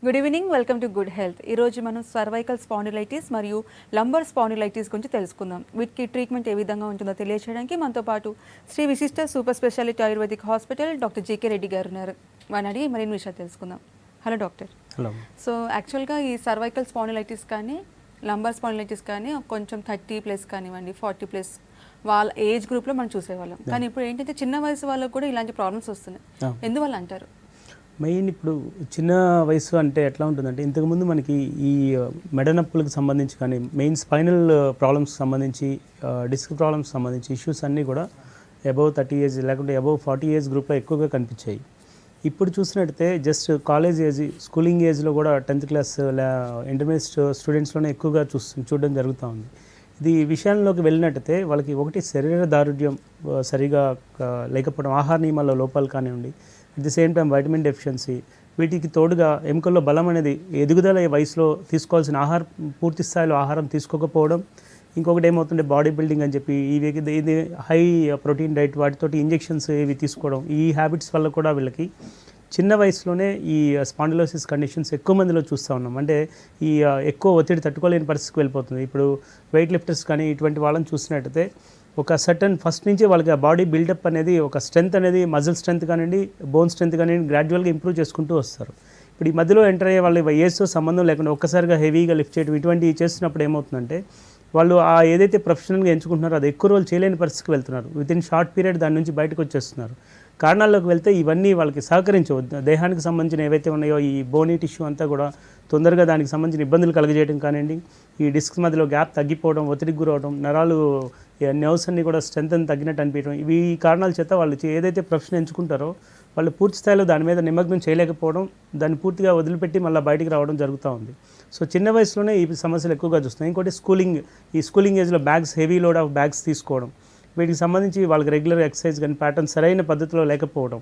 Good evening, welcome to good health. ఈరోజు మనం cervical spondylitis మరియు లంబర్ స్పాండిలైటిస్ గురించి తెలుసుకుందాం. వీటికి ట్రీట్మెంట్ ఏ విధంగా ఉంటుందో తెలియజేయడానికి మనతో పాటు శ్రీ విశిష్ట super speciality ayurvedic hospital doctor GK Reddy గారు ఉన్నారు. వారిని అడిగి మరిన్ని విషయాలు తెలుసుకుందాం. Hello doctor. హలో. సో యాక్చువల్గా ఈ సర్వైకల్ స్పాండిలైటిస్ కానీ లంబర్ స్పాండిలైటిస్ కానీ కొంచెం 30+ కానివ్వండి 40+ వాళ్ళ ఏజ్ గ్రూప్లో మనం చూసేవాళ్ళం. కానీ ఇప్పుడు ఏంటంటే చిన్న వయసు వాళ్ళకు కూడా ఇలాంటి ప్రాబ్లమ్స్ వస్తున్నాయి. ఎందువల్ల అంటారు? మెయిన్ ఇప్పుడు చిన్న వయసు అంటే ఎట్లా ఉంటుందంటే, ఇంతకుముందు మనకి ఈ మెడ నొప్పులకు సంబంధించి కానీ మెయిన్ స్పైనల్ ప్రాబ్లమ్స్కి సంబంధించి డిస్క్ ప్రాబ్లమ్స్ సంబంధించి ఇష్యూస్ అన్నీ కూడా అబవ్ 30 ఏజ్ లేకుంటే అబవ్ 40 ఏజ్ గ్రూప్లో ఎక్కువగా కనిపించాయి. ఇప్పుడు చూసినట్టయితే జస్ట్ కాలేజ్ ఏజ్, స్కూలింగ్ ఏజ్లో కూడా 10th క్లాస్ ఇంటర్మీడియట్ స్టూడెంట్స్లోనే ఎక్కువగా చూడడం జరుగుతూ ఉంది. ఇది విషయంలోకి వెళ్ళినట్టయితే వాళ్ళకి ఒకటి శరీర దారుఢ్యం సరిగా లేకపోవడం, ఆహార నియమాల్లో లోపాలు కానివ్వండి, at the same time vitamin deficiency, వీటికి తోడుగా ఎముకల్లో బలం అనేది ఎదుగుదల వయసులో తీసుకోవాల్సిన పూర్తి స్థాయిలో ఆహారం తీసుకోకపోవడం, ఇంకొకటి ఏమవుతుంటే బాడీ బిల్డింగ్ అని చెప్పి ఇది హై ప్రోటీన్ డైట్ వాటితోటి ఇంజెక్షన్స్ ఇవి తీసుకోవడం, ఈ హ్యాబిట్స్ వల్ల కూడా వీళ్ళకి చిన్న వయసులోనే ఈ స్పాండిలోసిస్ కండిషన్స్ ఎక్కువ మందిలో చూస్తూ ఉన్నాం. అంటే ఈ ఎక్కువ ఒత్తిడి తట్టుకోలేని పరిస్థితికి వెళ్ళిపోతుంది. ఇప్పుడు వెయిట్ లిఫ్టర్స్ కానీ ఇటువంటి వాళ్ళని చూసినట్టయితే ఒక సర్టన్ ఫస్ట్ నుంచి వాళ్ళకి ఆ బాడీ బిల్డప్ అనేది, ఒక స్ట్రెంత్ అనేది, మజిల్ స్ట్రెంత్ కానివ్వండి, బోన్ స్ట్రెంత్ కానివ్వండి, గ్రాడ్యువల్గా ఇంప్రూవ్ చేసుకుంటూ వస్తారు. ఇప్పుడు ఈ మధ్యలో ఎంటర్ అయ్యే వాళ్ళు ఏజ్తో సంబంధం లేకుండా ఒక్కసారిగా హెవీగా లిఫ్ట్ చేయడం ఇటువంటివి చేస్తున్నప్పుడు ఏమవుతుందంటే, వాళ్ళు ఆ ఏదైతే ప్రొఫెషనల్గా ఎంచుకుంటున్నారో అది ఎక్కువ రోజులు చేయలేని పరిస్థితికి వెళ్తున్నారు. వితిన్ షార్ట్ పీరియడ్ దాని నుంచి బయటకు వచ్చేస్తున్నారు. కారణాల్లోకి వెళ్తే ఇవన్నీ వాళ్ళకి సహకరించవు. దేహానికి సంబంధించిన ఏవైతే ఉన్నాయో ఈ బోనీ టిష్యూ అంతా కూడా తొందరగా దానికి సంబంధించిన ఇబ్బందులు కలుగజేయడం కానివ్వండి, ఈ డిస్క్ మధ్యలో గ్యాప్ తగ్గిపోవడం, ఒత్తిడికి గురవడం, నరాలు నర్వ్స్ అన్నీ కూడా స్ట్రెంత్ అని తగ్గినట్టు అనిపించడం, ఇవి కారణాల చేత వాళ్ళు ఏదైతే ప్రొఫెషన్ ఎంచుకుంటారో వాళ్ళు పూర్తి స్థాయిలో దాని మీద నిమగ్నం చేయలేకపోవడం, దాన్ని పూర్తిగా వదిలిపెట్టి మళ్ళీ బయటికి రావడం జరుగుతూ ఉంది. సో చిన్న వయసులోనే ఈ సమస్యలు ఎక్కువగా చూస్తున్నాయి. ఇంకోటి స్కూలింగ్ ఏజ్లో హెవీ లోడ్ ఆఫ్ బ్యాగ్స్ తీసుకోవడం, వీటికి సంబంధించి వాళ్ళకి రెగ్యులర్ ఎక్సర్సైజ్ కానీ ప్యాటర్న్ సరైన పద్ధతిలో లేకపోవడం,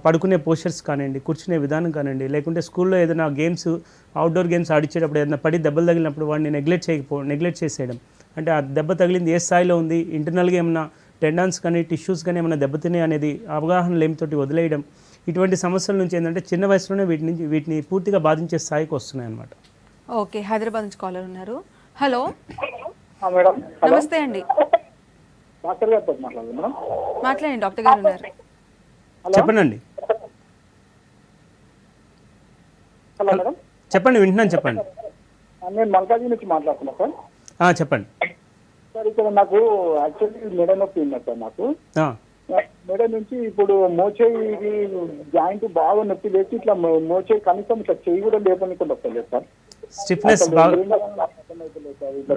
పడుకునే పోస్చర్స్ కానివ్వండి, కూర్చునే విధానం కానివ్వండి, లేకుంటే స్కూల్లో ఏదైనా గేమ్స్, అవుట్డోర్ గేమ్స్ ఆడిచ్చేటప్పుడు ఏదైనా పడి దెబ్బలు తగిలినప్పుడు వాడిని నెగ్లెక్ట్ చేసేయడం. అంటే ఆ దెబ్బ తగిలింది ఏ స్థాయిలో ఉంది, ఇంటర్నల్గా ఏమైనా టెండాన్స్ కానీ టిష్యూస్ కానీ ఏమైనా దెబ్బతినే అనేది అవగాహన లేమితోటి వదిలేయడం, ఇటువంటి సమస్యల నుంచి ఏంటంటే చిన్న వయసులోనే వీటిని పూర్తిగా బాధించే స్థాయికి వస్తున్నాయి అన్నమాట. ఓకే, హైదరాబాద్ నుంచి కాలర్ ఉన్నారు. Hello madam. నమస్తే అండి. డాక్టర్ గారితో మాట్లాడాలి మేడం. మాట్లాడండి, డాక్టర్ గారు ఉన్నారు. చెప్పండి. Hello madam. చెప్పండి, వింటున్నాను, చెప్పండి. నేను మల్కాజీ నుంచి మాట్లాడుతున్నా సార్. చెప్పండి సార్. ఇక్కడ నాకు యాక్చువల్లీ మెడ నొప్పి ఉంది సార్. నాకు మెడ నుంచి ఇప్పుడు మోచేయి జాయింట్ బాగా నొప్పి లేచి ఇట్లా మోచేయి కనీసం ఇట్లా చెయ్యి కూడా లేపనికుండా వస్తలేదు సార్. స్టిఫ్నెస్ ఇట్లా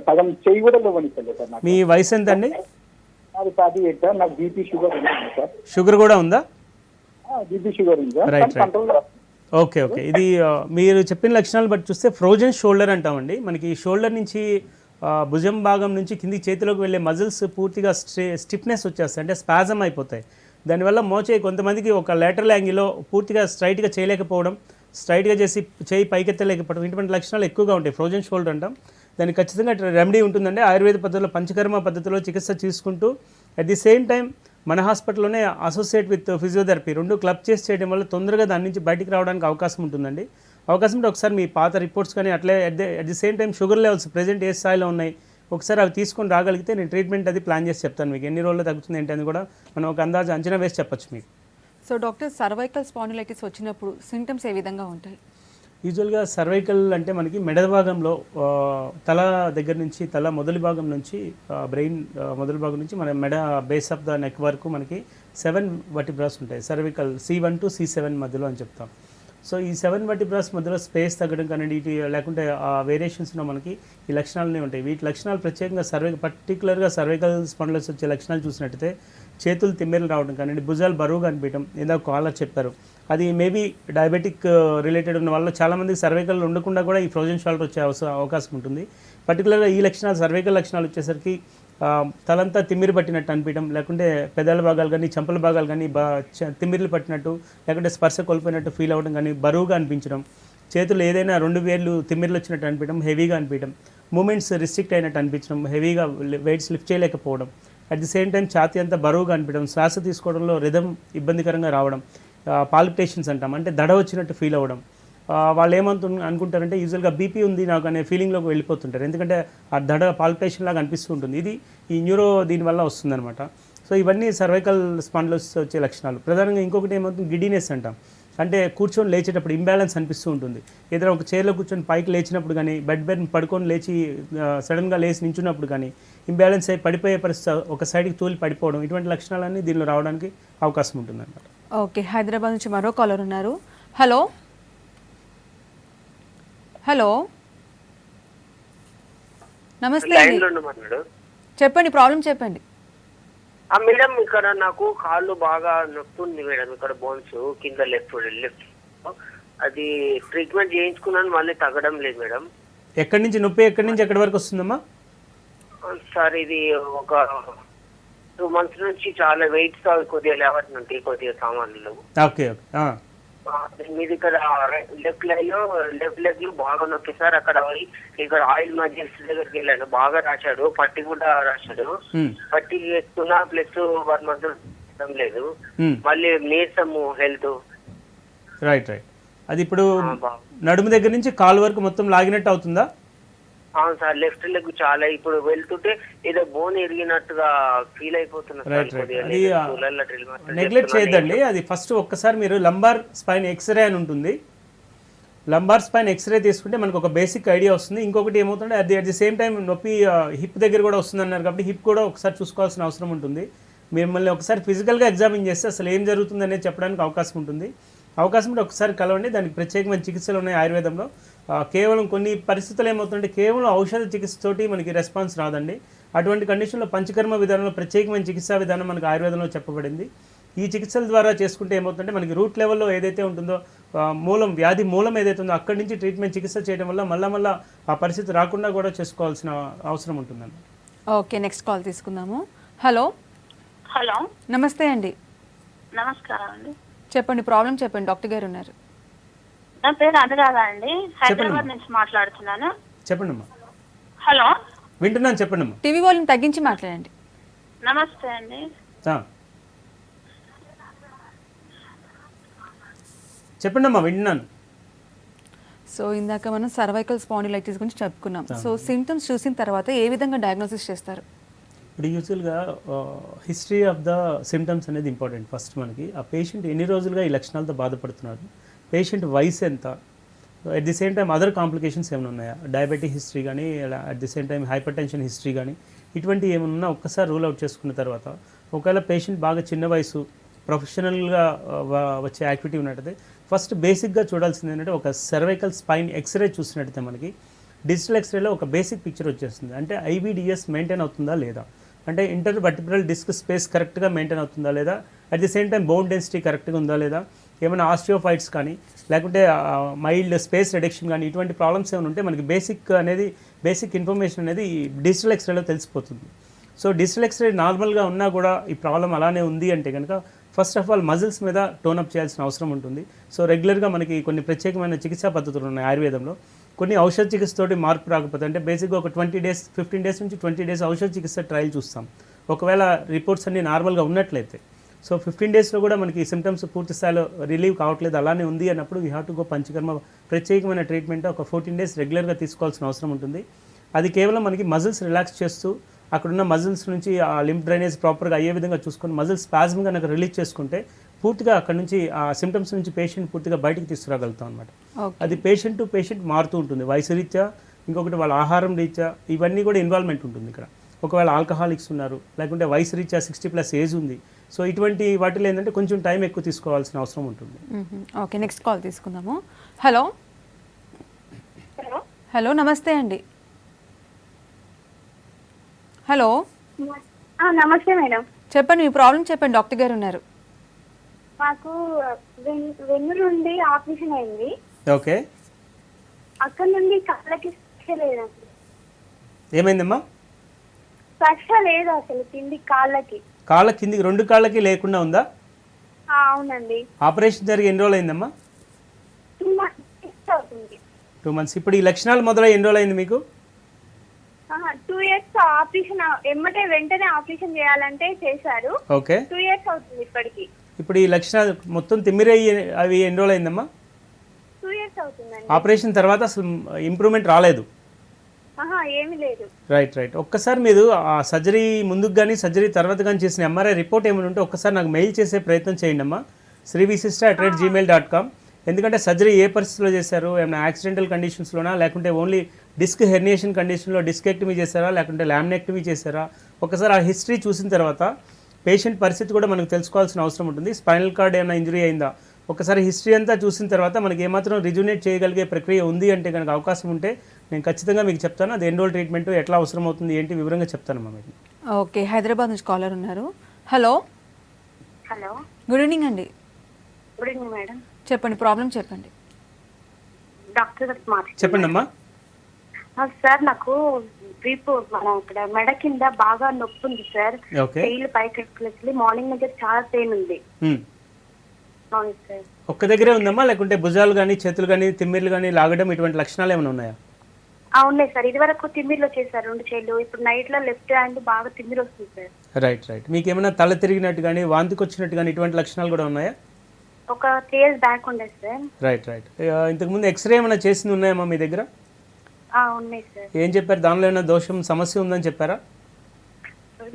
సగం చెయ్యి కూడా లేవనిస్తలేదు సార్. మీ వయసు ఎంత అండి? అది 48 సార్. నాకు బీపీ షుగర్ ఉంది సార్. షుగర్ కూడా ఉందా? బీపీ షుగర్ ఉంది సార్. రైట్. ఓకే. ఇది మీరు చెప్పిన లక్షణాలు బట్టి చూస్తే ఫ్రోజన్ షోల్డర్ అంటామండి. మనకి షోల్డర్ నుంచి భుజం భాగం నుంచి కింది చేతిలోకి వెళ్ళే మజిల్స్ పూర్తిగా స్టిఫ్నెస్ వచ్చేస్తాయి, అంటే స్పాజమ్ అయిపోతాయి. దానివల్ల మోచేయి కొంతమందికి ఒక లేటరల్ యాంగిల్లో పూర్తిగా స్ట్రైట్గా చేయలేకపోవడం, స్ట్రైట్గా చేసి చేయి పైకెత్తలేకపోవడం, ఇటువంటి లక్షణాలు ఎక్కువగా ఉంటాయి. ఫ్రోజన్ షోల్డర్ అంటాం. దానికి ఖచ్చితంగా రెమెడీ ఉంటుందండి. ఆయుర్వేద పద్ధతిలో పంచకర్మ పద్ధతిలో చికిత్స తీసుకుంటూ అట్ ది సేమ్ టైం మన హాస్పిటల్లోనే అసోసియేట్ విత్ ఫిజియోథెరపీ రెండు క్లబ్ చేసి చేయడం వల్ల తొందరగా దాని నుంచి బయటికి రావడానికి అవకాశం ఉంటుందండి. అవకాశం ఉంటే ఒకసారి మీ పాత రిపోర్ట్స్ కానీ అట్లే at the same time sugar levels present ఏ స్థాయిలో ఉన్నాయి ఒకసారి అవి తీసుకొని రాగలిగితే నేను ట్రీట్మెంట్ అది ప్లాన్ చేసి చెప్తాను. మీకు ఎన్ని రోజుల్లో తగ్గుతుంది ఏంటి అని కూడా మనం ఒక అంచనా వేసి చెప్పచ్చు మీకు. సో డాక్టర్, సర్వైకల్ స్పాండిలైటిస్ వచ్చినప్పుడు సింటమ్స్ ఏ విధంగా ఉంటాయి? యూజువల్గా సర్వైకల్ అంటే మనకి మెడ భాగంలో తల దగ్గర నుంచి, తల మొదటి భాగం నుంచి బ్రెయిన్ మొదటి భాగం నుంచి మన మెడ బేస్ ఆఫ్ ద నెక్ వరకు మనకి 7 వర్టిబ్రాస్ ఉంటాయి. సర్వికల్ C1 to C7 మధ్యలో అని చెప్తాం. సో ఈ 7 వర్టిబ్రాస్ మధ్యలో స్పేస్ తగ్గడం కానివ్వండి, ఇటు లేకుంటే ఆ వేరియేషన్స్లో మనకి ఈ లక్షణాలనే ఉంటాయి. వీటి లక్షణాలు ప్రత్యేకంగా పర్టికులర్గా సర్వైకల్ స్పాండిలైటిస్ వచ్చే లక్షణాలు చూసినట్టయితే చేతులు తిమ్మెరలు రావడం కానివ్వండి, భుజాలు బరువుగా అనిపించడం, ఏదో కాలర్ చెప్పారు, అది మేబీ డయాబెటిక్ రిలేటెడ్ ఉన్న వాళ్ళు చాలామందికి సర్వైకల్ ఉండకుండా కూడా ఈ ఫ్రోజన్ షోల్డర్ వచ్చే అవకాశం ఉంటుంది. పర్టికులర్గా ఈ లక్షణాలు సర్వైకల్ లక్షణాలు వచ్చేసరికి తలంతా తిమ్మిరి పట్టినట్టు అనిపించడం, లేకుంటే పెదాల భాగాలు కానీ చెంపల భాగాలు కానీ తిమ్మిర్లు పట్టినట్టు, లేకుంటే స్పర్శ కోల్పోయినట్టు ఫీల్ అవ్వడం కానీ, బరువుగా అనిపించడం, చేతులు ఏదైనా 2 వేళ్ళు తిమ్మిర్లు వచ్చినట్టు అనిపించడం, హెవీగా అనిపించడం, మూమెంట్స్ రిస్ట్రిక్ట్ అయినట్టు అనిపించడం, హెవీగా వెయిట్స్ లిఫ్ట్ చేయలేకపోవడం, అట్ ది సేమ్ టైం ఛాతీ అంతా బరువుగా అనిపించడం, శ్వాస తీసుకోవడంలో రిథమ్ ఇబ్బందికరంగా రావడం, పాల్పిటేషన్స్ అంటాం, అంటే దడ వచ్చినట్టు ఫీల్ అవ్వడం, వాళ్ళు అనుకుంటారంటే యూజువల్గా బీపీ ఉంది నాకు అనే ఫీలింగ్లోకి వెళ్ళిపోతుంటారు, ఎందుకంటే ఆ దడ పాల్పిటేషన్ లాగా అనిపిస్తూ ఉంటుంది. ఇది ఈ న్యూరో దీనివల్ల వస్తుందన్నమాట. సో ఇవన్నీ సర్వైకల్ స్పాండిలోసిస్ వచ్చే లక్షణాలు. ప్రధానంగా ఇంకొకటి ఏమవుతుంది, గిడినెస్ అంటాం. అంటే కూర్చొని లేచేటప్పుడు ఇంబ్యాలెన్స్ అనిపిస్తూ ఉంటుంది. ఏదైనా ఒక చైర్లో కూర్చొని పైకి లేచినప్పుడు కానీ, బెడ్ పడుకొని లేచి సడన్గా లేచి నించున్నప్పుడు కానీ ఇంబ్యాలెన్స్ అయి పడిపోయే పరిస్థితి, ఒక సైడ్కి తూలి పడిపోవడం, ఇటువంటి లక్షణాలన్నీ దీనిలో రావడానికి అవకాశం ఉంటుందన్నమాట. ఓకే, హైదరాబాద్ నుంచి మరో కాలర్ ఉన్నారు. హలో హలో నమస్తే అండి, చెప్పండి ప్రాబ్లం చెప్పండి. మేడం ఇక్కడ నాకు కాళ్ళు బాగా నొప్పి ఉంది మేడం, ఇక్కడ బోన్స్ కింద లెఫ్ట్ అది ట్రీట్మెంట్ చేయించుకున్నాను, మళ్ళీ తగ్గడం లేదు మేడం. ఎక్కడి నుంచి నొప్పి, ఎక్కడి నుంచి ఎక్కడి వరకు వస్తుందమ్మా? సార్ ఇది ఒక 2 months నుంచి చాలా వెయిట్ కొద్దిగా లేవట్నంటే కొద్దిగా సామాన్లు. Okay okay. మీది ఇక్కడ లెఫ్ట్ లెగ్ లో బాగా నొప్పి సార్. అక్కడ ఇక్కడ ఆయిల్ మజిల్స్ దగ్గరికి వెళ్ళాను, బాగా రాశాడు, పట్టి కూడా రాశాడు. పట్టి వేస్తున్నా ప్లస్ 1 month లేదు, మళ్ళీ నీరసము హెల్త్. Right right. అది ఇప్పుడు నడుము దగ్గర నుంచి కాలు వరకు మొత్తం లాగినట్టు అవుతుందా? అవును సార్, లెఫ్ట్ లెగ్ చాలా ఇప్పుడు వెళ్తుంటే ఏదో బోన్ ఎరిగినట్టుగా ఫీల్ అయిపోతున్నా. నెగ్లెక్ట్ చేయొద్దండి. అది ఫస్ట్ ఒక్కసారి మీరు లంబార్ స్పైన్ ఎక్స్రే అని ఉంటుంది, లంబార్ స్పైన్ ఎక్స్రే తీసుకుంటే మనకు ఒక బేసిక్ ఐడియా వస్తుంది. ఇంకొకటి ఏమవుతుంటే అట్ ది సేమ్ టైం నొప్పి హిప్ దగ్గర కూడా వస్తుంది అన్నారు కాబట్టి హిప్ కూడా ఒకసారి చూసుకోవాల్సిన అవసరం ఉంటుంది. మిమ్మల్ని ఒకసారి ఫిజికల్గా ఎగ్జామిన్ చేస్తే అసలు ఏం జరుగుతుంది అనేది చెప్పడానికి అవకాశం ఉంటుంది. అవకాశం ఉంటే ఒకసారి కలవండి. దానికి ప్రత్యేకమైన చికిత్సలు ఉన్నాయి ఆయుర్వేదంలో. కేవలం కొన్ని పరిస్థితులు ఏమవుతుందంటే కేవలం ఔషధ చికిత్సతోటి మనకి రెస్పాన్స్ రాదండి. అటువంటి కండిషన్లో పంచకర్మ విధానంలో ప్రత్యేకమైన చికిత్సా విధానం మనకు ఆయుర్వేదంలో చెప్పబడింది. ఈ చికిత్సల ద్వారా చేసుకుంటే ఏమవుతుందంటే మనకి రూట్ లెవెల్లో ఏదైతే ఉంటుందో మూలం, వ్యాధి మూలం ఏదైతే ఉందో అక్కడి నుంచి ట్రీట్మెంట్ చికిత్స చేయడం వల్ల మళ్ళా ఆ పరిస్థితి రాకుండా కూడా చేసుకోవాల్సిన అవసరం ఉంటుందండి. ఓకే, నెక్స్ట్ కాల్ తీసుకుందాము. హలో హలో నమస్తే అండి. నమస్కారం అండి, చెప్పండి ప్రాబ్లం చెప్పండి, డాక్టర్ గారు ఉన్నారు. నా పేరు అనురాధ అండి, హైదరాబాద్ నుంచి మాట్లాడుతున్నాను. చెప్పండి అమ్మా. హలో వింటున్నాను, చెప్పండి అమ్మా. టీవీ వాల్యూమ్ తగ్గించి మాట్లాడండి. నమస్తే అండి. చెప్పండి అమ్మా, వింటున్నాను. సో ఇందాక మనం సర్వైకల్ స్పాండిలైటిస్ గురించి చెప్పుకున్నాం. సో సిమ్టమ్స్ చూసిన తర్వాత ఏ విధంగా డయాగ్నోసిస్ చేస్తారు? ఇప్పుడు యూజువల్గా హిస్టరీ ఆఫ్ ద సిమ్టమ్స్ అనేది ఇంపార్టెంట్. ఫస్ట్ మనకి ఆ పేషెంట్ ఎన్ని రోజులుగా ఈ లక్షణాలతో బాధపడుతున్నాడు, పేషెంట్ వయసు ఎంత, at the same time other complications ఏమైనా ఉన్నాయా, డయాబెటిక్ హిస్టరీ కానీ at the same time hyper tension history కానీ ఇటువంటి ఏమైనా ఒక్కసారి రూల్ అవుట్ చేసుకున్న తర్వాత, ఒకవేళ పేషెంట్ బాగా చిన్న వయసు ప్రొఫెషనల్గా వచ్చే యాక్టివిటీ ఉన్నట్టయితే ఫస్ట్ బేసిక్గా చూడాల్సింది ఏంటంటే ఒక సర్వైకల్ స్పైన్ ఎక్స్రే చూసినట్టయితే మనకి డిజిటల్ ఎక్స్రేలో ఒక బేసిక్ పిక్చర్ వచ్చేస్తుంది. అంటే ఐబిడిఎస్ మెయింటైన్ అవుతుందా లేదా, అంటే ఇంటర్ వర్టిబ్రల్ డిస్క్ స్పేస్ కరెక్ట్గా మెయింటైన్ అవుతుందా లేదా, at the same time bone density కరెక్ట్గా ఉందా లేదా, ఏమైనా ఆస్టియోఫైట్స్ కానీ లేకుంటే మైల్డ్ స్పేస్ రిడక్షన్ కానీ ఇటువంటి ప్రాబ్లమ్స్ ఏమైనా ఉంటే మనకి బేసిక్ ఇన్ఫర్మేషన్ అనేది డిజిటల్ ఎక్స్రేలో తెలిసిపోతుంది. సో డిజిటల్ ఎక్స్రే నార్మల్గా ఉన్నా కూడా ఈ ప్రాబ్లం అలానే ఉంది అంటే కనుక ఫస్ట్ ఆఫ్ ఆల్ మజిల్స్ మీద టోనప్ చేయాల్సిన అవసరం ఉంటుంది. సో రెగ్యులర్గా మనకి కొన్ని ప్రత్యేకమైన చికిత్సా పద్ధతులు ఉన్నాయి ఆయుర్వేదంలో. కొన్ని ఔషధ చికిత్సతోటి మార్పు రాకపోతే అంటే బేసిక్గా ఒక 20 days 15 days నుంచి 20 days ఔషధ చికిత్స ట్రయల్ చూస్తాం. ఒకవేళ రిపోర్ట్స్ అన్నీ నార్మల్గా ఉన్నట్లయితే, సో 15 daysలో కూడా మనకి సిమ్టమ్స్ పూర్తి స్థాయిలో రిలీవ్ కావట్లేదు, అలానే ఉంది అన్నప్పుడు we have to go panchakarma ప్రత్యేకమైన ట్రీట్మెంట్ ఒక 14 days రెగ్యులర్గా తీసుకోవాల్సిన అవసరం ఉంటుంది. అది కేవలం మనకి మజిల్స్ రిలాక్స్ చేస్తూ అక్కడున్న మజిల్స్ నుంచి ఆ లింఫ్ డ్రైనేజ్ ప్రాపర్గా అయ్యే విధంగా చూసుకొని మజిల్ స్పాజ్మ్ కనుక రిలీజ్ చేసుకుంటే పూర్తిగా అక్కడ నుంచి ఆ సిమ్టమ్స్ నుంచి పేషెంట్ పూర్తిగా బయటకు తీసుకురాగలుగుతాం అనమాట. అది పేషెంట్ టు పేషెంట్ మారుతూ ఉంటుంది, వయసు రీత్యా, ఇంకొకటి వాళ్ళ ఆహారం రీత్యా, ఇవన్నీ కూడా ఇన్వాల్వ్మెంట్ ఉంటుంది ఇక్కడ. ఒకవేళ ఆల్కహాలిక్స్ ఉన్నారు, లేకుంటే వయసు రీత్యా 60+ ఏజ్ ఉంది, సో ఇటువంటి వాటిలో ఏంటంటే కొంచెం టైం ఎక్కువ తీసుకోవాల్సిన అవసరం ఉంటుంది. ఓకే, నెక్స్ట్ కాల్ తీసుకుందాము. హలో హలో నమస్తే అండి. హలో నమస్తే మేడం, చెప్పండి మీ ప్రాబ్లం చెప్పండి, డాక్టర్ గారు ఉన్నారు. మాకు వెన్ను నుండి ఆపరేషన్ అయింది. ఓకే, అక్కడ నుండి కాళ్ళకి స్పర్శ లేదు. ఏమైందమ్మా? స్పర్శ లేదు అసలు కింది కాళ్ళకి. కాళ్ళ కిందికి 2 కాళ్ళకి లేకుండా ఉందా? అవునండి. ఆపరేషన్ జరిగి ఎన్ని రోజులు అయిందమ్మా? 2 months అవుతుంది. 2 months. ఇప్పుడు ఈ లక్షణాలు మొదలై ఎన్ని రోజులు అయింది మీకు? 2 years ఆపరేషన్ వెంటనే ఆపరేషన్ చేయాలంటే చేశారు. ఓకే, 2 years అవుతుంది ఇప్పటికి. ఇప్పుడు ఈ లక్షణాలు మొత్తం తిమ్మిరయ్యి అవి ఎన్ని రోజులు అయిందమ్మా? 2 years అవుతుందండి. ఆపరేషన్ తర్వాత అసలు ఇంప్రూవ్మెంట్ రాలేదు. ఏమీ లేదు. Right right. ఒక్కసారి మీరు ఆ సర్జరీ ముందుకు కానీ సర్జరీ తర్వాత కానీ చేసిన ఎంఆర్ఐ రిపోర్ట్ ఏమైనా ఉంటే ఒక్కసారి నాకు మెయిల్ చేసే ప్రయత్నం చేయండి అమ్మా, srivisista@gmail.com. ఎందుకంటే సర్జరీ ఏ పరిస్థితిలో చేశారు, ఏమైనా యాక్సిడెంటల్ కండిషన్స్లోనా, లేకుంటే ఓన్లీ డిస్క్ హెర్నియేషన్ కండిషన్లో డిస్కెక్టమీ చేశారా, లేకుంటే లామినెక్టమీ చేశారా, ఒకసారి ఆ హిస్టరీ చూసిన తర్వాత పేషెంట్ పరిస్థితి కూడా మనకు తెలుసుకోవాల్సిన అవసరం ఉంటుంది. స్పైనల్ కార్డ్ ఏమైనా ఇంజరీ అయిందా, ఒకసారి హిస్టరీ అంతా చూసిన తర్వాత మనకి ఏమాత్రం రిజునేట్ చేయగలిగే ప్రక్రియ ఉంది అంటే కనుక అవకాశం ఉంటే నేను ఖచ్చితంగా మీకు చెప్తాను. అది ఎన్రోల్ ట్రీట్మెంట్ ఎట్లా అవసరం అవుతుంది ఏంటి వివరంగా చెప్తానమ్మా మీకు. ఓకే, హైదరాబాద్ నుంచి కాలర్ ఉన్నారు. హలో. హలో, గుడ్ ఈవినింగ్ అండి. Good evening madam. చెప్పండి, ప్రాబ్లం చెప్పండి. డాక్టర్ గారు మాట్లాడుతున్నారు. చెప్పండి అమ్మా. సార్ నాకు వీపు మన ఇక్కడ మెడ కింద బాగా నొప్పి ఉంది సార్. ఓకే. పెయిన్ పైకి ఎక్కలేదు. మార్నింగ్ నుంచి చాలా పెయిన్ ఉంది. అవును సార్. ఒక్క దగ్గరే ఉందమ్మా, లేకుంటే భుజాలు కానీ చేతులు కానీ తిమ్మిర్లు కానీ లాగడం ఇటువంటి లక్షణాలు ఏమైనా ఉన్నాయా? ఉన్నాయి సార్. ఇది వరకు తిమ్మిర్లు వచ్చేసారు 2 చేతులు. ఇప్పుడు నైట్ లో లెఫ్ట్ హ్యాండ్ బాగా తిమ్మిరి వస్తుంది సార్. Right right. మీకు ఏమైనా తల తిరిగినట్టు కానీ వాంతికి వచ్చినట్టు కానీ ఇటువంటి లక్షణాలు కూడా ఉన్నాయా? ఒక 3 years బ్యాక్ ఉండే సార్. Right right. ఇంతకుముందు ఎక్స్రే ఏమైనా చేసింది ఉన్నాయమ్మా మీ దగ్గర? ఉన్నాయి సార్. ఏం చెప్పారు, దానిలో ఏమైనా దోషం సమస్య ఉందని చెప్పారా?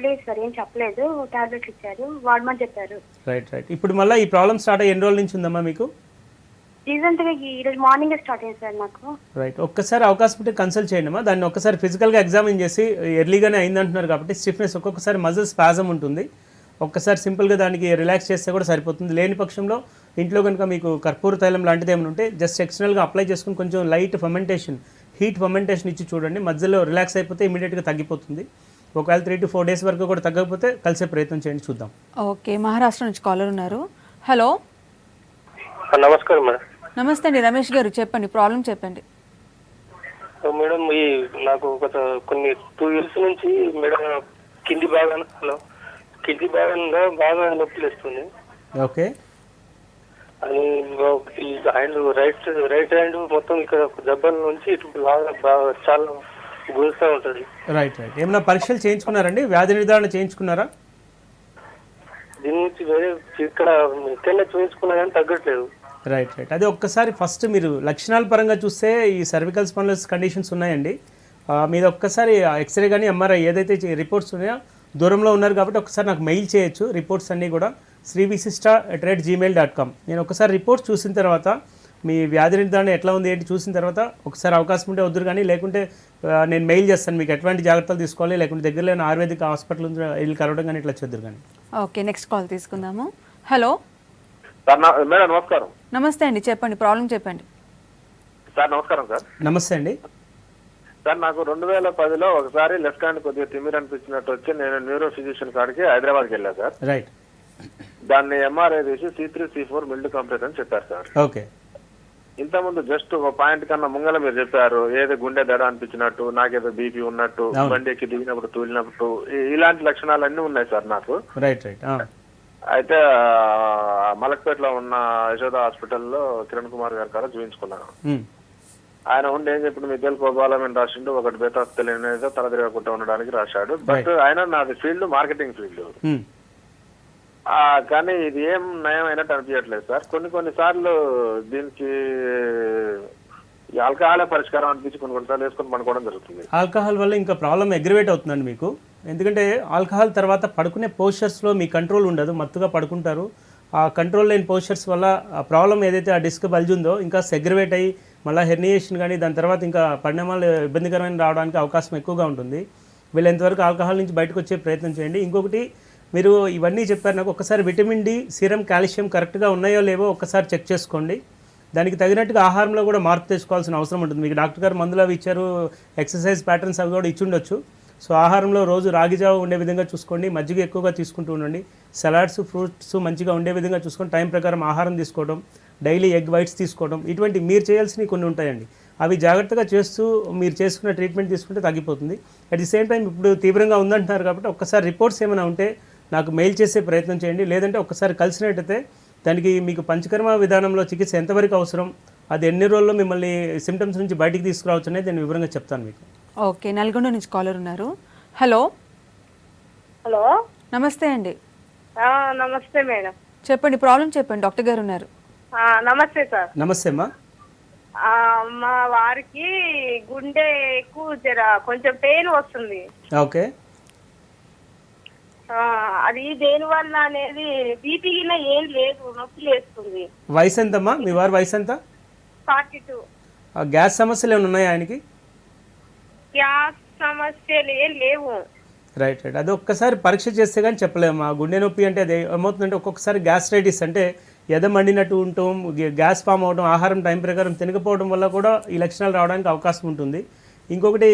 లేదు సార్, ఏం చెప్పలేదు. టాబ్లెట్స్ ఇచ్చారు, వాడమని చెప్పారు. Right right. ఇప్పుడు మళ్ళీ ఈ ప్రాబ్లమ్ స్టార్ట్ అయ్యి ఎన్ని రోజుల నుంచి ఉందమ్మా మీకు? రీసెంట్ గా ఈ రోజు మార్నింగ్ స్టార్ట్ అయింది సార్ నాకు. రైట్. ఒక్కసారి అవకాశం ఉంటే కన్సల్ట్ చేయండి అమ్మా. దాన్ని ఒక్కసారి ఫిజికల్గా ఎగ్జామిన్ చేసి ఎర్లీగానే అయిందంటున్నారు కాబట్టి స్టిఫ్నెస్ ఒక్కొక్కసారి మజిల్ స్పాజమ్ ఉంటుంది, ఒక్కసారి సింపుల్గా దానికి రిలాక్స్ చేస్తే కూడా సరిపోతుంది. లేని పక్షంలో ఇంట్లో కనుక మీకు కర్పూర తైలం లాంటిది ఏమైనా ఉంటే జస్ట్ ఎక్స్టర్నల్గా అప్లై చేసుకుని కొంచెం లైట్ ఫర్మెంటేషన్, హీట్ ఫర్మెంటేషన్ ఇచ్చి చూడండి. మధ్యలో రిలాక్స్ అయిపోతే ఇమీడియట్గా తగ్గిపోతుంది. ఒకవేళ 3 to 4 days వరకు కూడా తగ్గకపోతే కలిసే ప్రయత్నం చేయండి, చూద్దాం. ఓకే, మహారాష్ట్ర నుంచి కాలర్ ఉన్నారు. హలో. నమస్కారం మేడం. నమస్తే అండి, రమేష్ గారు చెప్పండి, ప్రాబ్లం చెప్పండి. మేడం ఈ నాకు కొన్ని 2 years నుంచి మేడం కింది భాగంలో బాగా నొప్పి లేస్తుంది. ఓకే. అని ఈ హ్యాండ్ రైట్ హ్యాండ్ మొత్తం ఇక్కడ జబ్బల నుంచి ఇటు బాగా చాలా గుంజుతూ ఉంటుంది. Right right. ఏమైనా పరీక్షలు చేయించుకున్నారండి, వ్యాధి నిర్ధారణ చేయించుకున్నారా? దీని నుంచి వేరే ఇక్కడ ఎక్కడైనా చూపించుకున్నా కానీ తగ్గట్లేదు. Right right. అదే ఒక్కసారి ఫస్ట్ మీరు లక్షణాల పరంగా చూస్తే ఈ సర్వికల్ స్పాండిలోసిస్ కండిషన్స్ ఉన్నాయండి. మీరు ఒక్కసారి ఎక్స్రే కానీ ఎంఆర్ఐ ఏదైతే రిపోర్ట్స్ ఉన్నాయో దూరంలో ఉన్నారు కాబట్టి ఒకసారి నాకు మెయిల్ చేయొచ్చు. రిపోర్ట్స్ అన్నీ కూడా srivisista@gmail.com. నేను ఒకసారి రిపోర్ట్స్ చూసిన తర్వాత మీ వ్యాధి నిర్ధారణ ఎట్లా ఉంది ఏంటి చూసిన తర్వాత ఒకసారి అవకాశం ఉంటే వద్దురు కానీ, లేకుంటే నేను మెయిల్ చేస్తాను మీకు ఎటువంటి జాగ్రత్తలు తీసుకోవాలి, లేకుంటే దగ్గరలో ఆయుర్వేదిక్ హాస్పిటల్ వెళ్ళి కలవడం కానీ ఇట్లా చేద్దరు కానీ. ఓకే, నెక్స్ట్ కాల్ తీసుకుందాము. హలో. మేడం నమస్కారం. నమస్తే అండి, చెప్పండి, ప్రాబ్లం చెప్పండి. సార్ నమస్కారం సార్. నమస్తే అండి. సార్ నాకు 2010లో ఒకసారి లెఫ్ట్ హ్యాండ్ కొద్దిగా తిమ్మిరి అనిపించినట్టు వచ్చి నేను న్యూరో ఫిజిషియన్ కాడికి హైదరాబాద్కి వెళ్ళా సార్. రైట్. దాన్ని ఎంఆర్ఐ తీసి C3 C4 మిల్డ్ కంప్లీట్ అని చెప్పారు సార్. ఓకే. ఇంతకుముందు జస్ట్ ఒక పాయింట్ కన్నా ముంగల మీరు చెప్పారు ఏదో గుండె దడ అనిపించినట్టు, నాకేదో బీపీ ఉన్నట్టు, బండి ఎక్కి దిగినప్పుడు తూలినప్పుడు ఇలాంటి లక్షణాలన్నీ ఉన్నాయి సార్ నాకు. Right right. అయితే మలక్పేటలో ఉన్న యశోద హాస్పిటల్లో కిరణ్ కుమార్ గారి కాడ చూపించుకున్నాను. ఆయన ఉండి ఏం చెప్పిన మిథైల్ కోబాలమిన్ రాసిండు, ఒకటి బేతా తెలియనేదో తల తిరగకుండా ఉండడానికి రాశాడు. బట్ ఆయన నాది ఫీల్డ్ మార్కెటింగ్ ఫీల్డ్. కానీ ఇది ఏం నయం అయినట్టు అనిపించట్లేదు సార్. కొన్ని సార్లు దీనికి ఆల్కహాలే పరిష్కారం అనిపించి కొన్నిసార్లు వేసుకొని పడుకోవడం జరుగుతుంది. ఆల్కహాల్ వల్ల ఇంకా ప్రాబ్లం అగ్రివేట్ అవుతుందండి మీకు. ఎందుకంటే ఆల్కహాల్ తర్వాత పడుకునే పోస్చర్స్లో మీ కంట్రోల్ ఉండదు, మత్తుగా పడుకుంటారు. ఆ కంట్రోల్ లేని పోస్చర్స్ వల్ల ఆ ప్రాబ్లం ఏదైతే ఆ డిస్క్ బల్జ్ ఉందో ఇంకా సెగ్రివేట్ అయ్యి మళ్ళీ హెర్నియేషన్ కానీ దాని తర్వాత ఇంకా పరిణామాలు ఇబ్బందికరమైన రావడానికి అవకాశం ఎక్కువగా ఉంటుంది. వీళ్ళు ఎంతవరకు ఆల్కహాల్ నుంచి బయటకు వచ్చే ప్రయత్నం చేయండి. ఇంకొకటి, మీరు ఇవన్నీ చెప్పారు నాకు, ఒకసారి విటమిన్ డి, సీరం, కాల్షియం కరెక్ట్గా ఉన్నాయో లేవో ఒకసారి చెక్ చేసుకోండి. దానికి తగినట్టుగా ఆహారంలో కూడా మార్పు తెచ్చుకోవాల్సిన అవసరం ఉంటుంది. మీకు డాక్టర్ గారు మందులు అవి ఇచ్చారు, ఎక్సర్సైజ్ ప్యాటర్న్స్ అవి కూడా ఇచ్చుండొచ్చు. సో ఆహారంలో రోజు రాగి జావ ఉండే విధంగా చూసుకోండి, మజ్జిగ ఎక్కువగా తీసుకుంటూ ఉండండి, సలాడ్స్, ఫ్రూట్స్ మంచిగా ఉండే విధంగా చూసుకొని టైం ప్రకారం ఆహారం తీసుకోవడం, డైలీ ఎగ్ వైట్స్ తీసుకోవడం, ఇటువంటి మీరు చేయాల్సినవి కొన్ని ఉంటాయండి. అవి జాగ్రత్తగా చేస్తూ మీరు చేసుకున్న ట్రీట్మెంట్ తీసుకుంటే తగ్గిపోతుంది. అట్ ది సేమ్ టైం ఇప్పుడు తీవ్రంగా ఉందంటున్నారు కాబట్టి ఒక్కసారి రిపోర్ట్స్ ఏమైనా ఉంటే నాకు మెయిల్ చేసే ప్రయత్నం చేయండి. లేదంటే ఒక్కసారి కలిసినట్టయితే దానికి మీకు పంచకర్మ విధానంలో చికిత్స ఎంతవరకు అవసరం, అది ఎన్ని రోజుల్లో మిమ్మల్ని సిమ్టమ్స్ నుంచి బయటికి తీసుకురావచ్చు అనేది నేను వివరంగా చెప్తాను మీకు. ఓకే, నల్గొండ నుంచి కాలర్ ఉన్నారు. హలో. హలో, నమస్తే అండి. నమస్తే మేడం. చెప్పండి, ప్రాబ్లం చెప్పండి, డాక్టర్ గారు ఉన్నారు. నమస్తే సార్. నమస్తే అమ్మా. మా వారికి గుండె ఎక్కువ కొంచెం పెయిన్ వస్తుంది. ఓకే. అది దేని వల్ల అనేది బీపీ ఏం లేదు, నొప్పి లేస్తుంది. వయసు ఎంతమ్మా మీ వారి వయసు ఎంత? 42. గ్యాస్ సమస్యలు ఏమైనా ఉన్నాయా ఆయనకి? గ్యాస్ సమస్యలు ఏం లేవు. Right right. అది ఒక్కసారి పరీక్ష చేస్తే కానీ చెప్పలేము. ఆ గుండె నొప్పి అంటే అది ఏమవుతుందంటే ఒక్కొక్కసారి గ్యాస్ట్రైటిస్ అంటే ఎద మండినట్టు ఉంటాం, గ్యాస్ ఫామ్ అవడం, ఆహారం టైం ప్రకారం తినకపోవడం వల్ల కూడా ఈ లక్షణాలు రావడానికి అవకాశం ఉంటుంది. ఇంకొకటి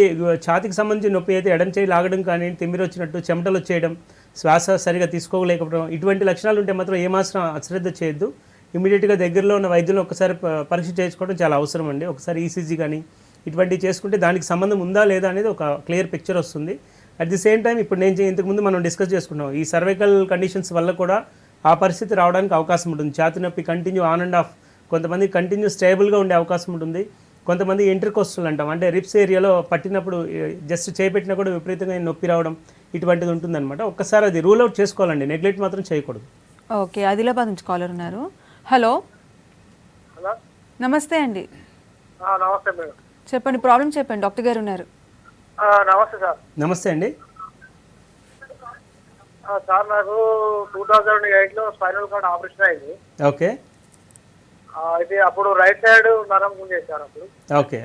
ఛాతీకి సంబంధించిన నొప్పి అయితే ఎడం చేయి లాగడం కానీ, తిమ్మిరి వచ్చినట్టు, చెమటలు వచ్చేయడం, శ్వాస సరిగా తీసుకోలేకపోవడం, ఇటువంటి లక్షణాలు ఉంటే మాత్రం ఏమాత్రం అశ్రద్ధ చేయొద్దు. ఇమీడియట్గా దగ్గరలో ఉన్న వైద్యులను ఒకసారి పరీక్ష చేసుకోవడం చాలా అవసరం అండి. ఒకసారి ఈసీజీ కానీ ఇటువంటివి చేసుకుంటే దానికి సంబంధం ఉందా లేదా అనేది ఒక క్లియర్ పిక్చర్ వస్తుంది. అట్ ది సేమ్ టైం ఇప్పుడు నేను ఇంతకుముందు మనం డిస్కస్ చేసుకున్నాం, ఈ సర్వైకల్ కండిషన్స్ వల్ల కూడా ఆ పరిస్థితి రావడానికి అవకాశం ఉంటుంది. ఛాతీ నొప్పి కంటిన్యూ ఆన్ అండ్ ఆఫ్, కొంతమంది కంటిన్యూ స్టేబుల్గా ఉండే అవకాశం ఉంటుంది. కొంతమంది ఇంటర్కోస్టల్ అంటాం, అంటే రిప్స్ ఏరియాలో పట్టినప్పుడు జస్ట్ చేపెట్టినా కూడా విపరీతంగా నొప్పి రావడం ఇటువంటిది ఉంటుందన్నమాట. ఒక్కసారి అది రూల్ అవుట్ చేసుకోవాలండి, నెగ్లెక్ట్ మాత్రం చేయకూడదు. ఓకే, ఆదిలాబాద్ నుంచి కాలర్ ఉన్నారు. హలో నమస్తే అండి. నమస్తే మేడం. చెప్పండి, ప్రాబ్లం చెప్పండి, డాక్టర్ గారు ఉన్నారు. నమస్తే సార్. నమస్తే అండి. సార్ నాకు 2008లో స్పైనల్ కార్డ్ ఆపరేషన్ అయింది. ఓకే. అయితే అప్పుడు రైట్ సైడ్ నరం గుంజేశారు అప్పుడు. ఓకే.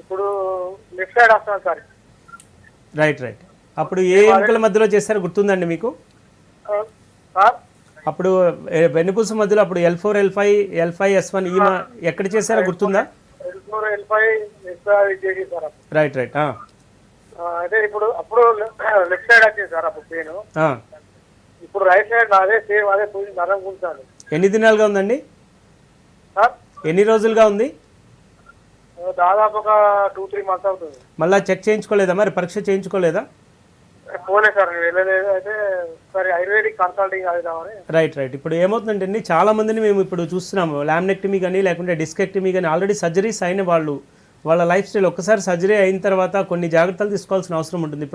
ఇప్పుడు లెఫ్ట్ సైడ్ వస్తాను సార్. Right right. అప్పుడు ఏ ఎముకల మధ్యలో చేశారో గుర్తుందండి మీకు? సార్ అప్పుడు వెన్నుపూస మధ్యలో అప్పుడు L4, L5, L5, S1 ఈ ఎక్కడ చేశారో గుర్తుందా? L4, L5 చేసి సార్. Right right. అయితే ఇప్పుడు అప్పుడు లెఫ్ట్ సైడ్ వచ్చింది సార్ అప్పుడు పెయిన్. ఇప్పుడు రైట్ సైడ్ అదే సేమ్ అదే నరం గుంజాను. ఎన్ని దినాలుగా ఉందండి? సార్ ఎన్ని రోజులుగా ఉంది? దాదాపు ఒక 2-3 మంత్స్ అవుతుంది. మళ్ళీ చెక్ చేయించుకోలేదా, మరి పరీక్ష చేయించుకోలేదా? పోలే సార్, నేను వెళ్ళలేదు. అయితే సరే ఆయుర్వేదిక్ కన్సల్టింగ్ అవుదామని. Right right. ఇప్పుడు ఏమవుతుందంటే అండి, చాలా మందిని మేము ఇప్పుడు చూస్తున్నాము, లామినెక్టమీ కానీ లేకుంటే డిస్కెక్టమీ కానీ ఆల్రెడీ సర్జరీస్ అయిన వాళ్ళు, వాళ్ళ లైఫ్ స్టైల్ ఒక్కసారి సర్జరీ అయిన తర్వాత కొన్ని జాగ్రత్తలు తీసుకోవాల్సిన అవసరం ఉంటుంది.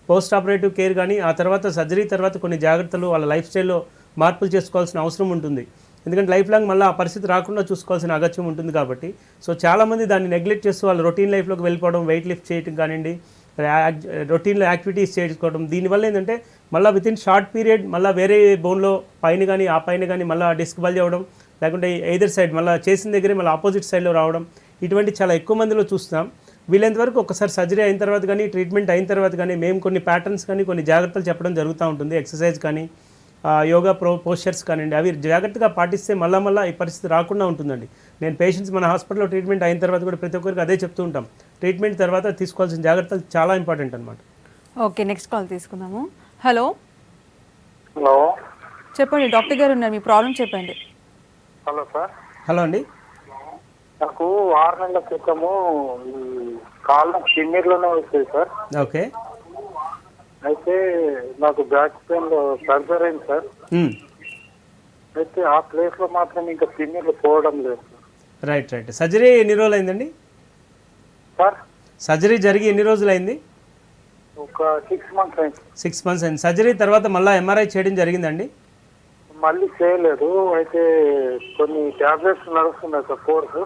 పోస్ట్ ఆపరేటివ్ కేర్ కానీ, ఆ తర్వాత సర్జరీ తర్వాత కొన్ని జాగ్రత్తలు వాళ్ళ లైఫ్ స్టైల్లో మార్పులు చేసుకోవాల్సిన అవసరం ఉంటుంది. ఎందుకంటే లైఫ్ లాంగ్ మళ్ళీ ఆ పరిస్థితి రాకుండా చూసుకోవాల్సిన అగత్యం ఉంటుంది కాబట్టి. సో చాలామంది దాన్ని నెగ్లెక్ట్ చేస్తూ వాళ్ళ రొటీన్ లైఫ్లోకి వెళ్ళిపోవడం, వెయిట్ లిఫ్ట్ చేయడం కానివ్వండి, రొటీన్లో యాక్టివిటీస్ చేసుకోవడం, దీనివల్ల ఏంటంటే మళ్ళీ వితిన్ షార్ట్ పీరియడ్ మళ్ళీ వేరే బోన్లో పైన కానీ ఆ పైన కానీ మళ్ళీ డిస్క్ బల్జ్ అవ్వడం, లేకుంటే ఎయిదర్ సైడ్ మళ్ళీ చేసిన దగ్గరే మళ్ళీ ఆపోజిట్ సైడ్లో రావడం, ఇటువంటి చాలా ఎక్కువ మందిలో చూస్తాం. వీలైనంతవరకు ఒకసారి సర్జరీ అయిన తర్వాత కానీ ట్రీట్మెంట్ అయిన తర్వాత కానీ మేము కొన్ని ప్యాటర్న్స్ కానీ కొన్ని జాగ్రత్తలు చెప్పడం జరుగుతూ ఉంటుంది. ఎక్సర్సైజ్ కానీ యోగా పోస్చర్స్ కానివ్వండి, అవి జాగ్రత్తగా పాటిస్తే మళ్ళీ ఈ పరిస్థితి రాకుండా ఉంటుందండి. నేను పేషెంట్స్ మన హాస్పిటల్లో ట్రీట్మెంట్ అయిన తర్వాత కూడా ప్రతి ఒక్కరికి అదే చెప్తూ ఉంటాం, ట్రీట్మెంట్ తర్వాత తీసుకోవాల్సిన జాగ్రత్తలు చాలా ఇంపార్టెంట్ అనమాట. ఓకే, నెక్స్ట్ కాల్ తీసుకుందాము. హలో హలో చెప్పండి, డాక్టర్ గారు ఉన్నారు, మీ ప్రాబ్లం చెప్పండి. Hello sir. హలో అండి. నాకు 6 నెలల క్రితము కాళ్ళ కిన్నీర్లోనే వస్తుంది సార్. ఓకే. అయితే నాకు బ్యాక్ పెయిన్ లో సర్జరీ అయింది సార్. అయితే ఆ ప్లేస్ లో మాత్రం ఇంకా కిన్నీర్లు పోవడం లేదు. Right right. సర్జరీ ఎన్ని రోజులు అయిందండి సార్? సర్జరీ జరిగి ఎన్ని రోజులు అయింది? ఒక 6 మంత్స్ అయింది. 6 మంత్స్ అయింది. సర్జరీ తర్వాత మళ్ళీ ఎంఆర్ఐ చేయడం జరిగిందండి? మళ్ళీ చేయలేదు. అయితే కొన్ని టాబ్లెట్స్ నడుస్తున్నాయి సార్, కోర్సు.